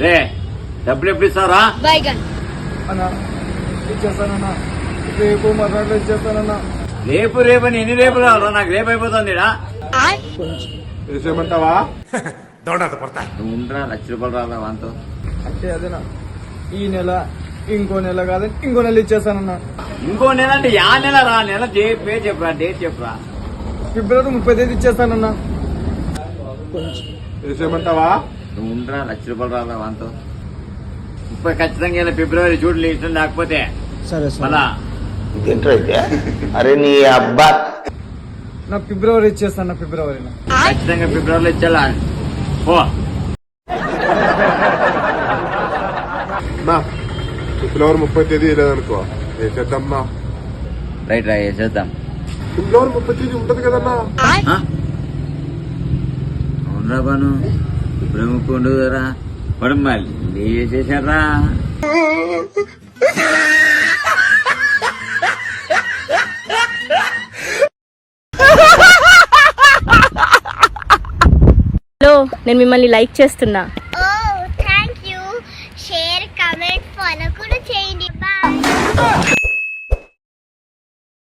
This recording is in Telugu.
రే డబ్బులు ఎప్పుడు ఇస్తారా? అన్నా ఇచ్చేస్తానన్నా, రేపు మర్నాడు ఇచ్చేస్తానన్నా. రేపు రేపని ఎన్ని రేపులు రావాలా? నాకు రేపు అయిపోతుంది. వేసేయమంటావా? నువ్వు ఉండరా, ₹1,00,000 రాలా వాంతో. అంటే అదేనా, ఈ నెల ఇంకో నెల కాదని ఇంకో నెల ఇచ్చేస్తానన్నా. ఇంకో నెల అంటే యా నెల రా? నెల పేరు చెప్పురా, డేట్ చెప్పురా. ఫిబ్రవరి 30 ఇచ్చేస్తానన్నా. వేసేయమంటావా? నువ్వు ఉండరా, ₹1,00,000 రాలా వాంతో. 30 ఖచ్చితంగా ఫిబ్రవరి చూడలే, ఇష్టం లేకపోతే సరే మళ్ళా అరే నీ అబ్బా నాకు ఫిబ్రవరి ఇచ్చేస్తాను. ఫిబ్రవరిలో ఖచ్చితంగా ఫిబ్రవరిలో ఇచ్చేలా పో. ఫిబ్రవరి 30 లేదనుకో వేసేద్దాం. రైట్ రా, చేద్దాం. ఫిబ్రవరి 30 ఉంటది కదన్నా. అవునరా బాను, ఇప్పుడు ఉండదు కదా. పడు మళ్ళీ చేశారా? హలో, నేను మిమ్మల్ని లైక్ చేస్తున్నా.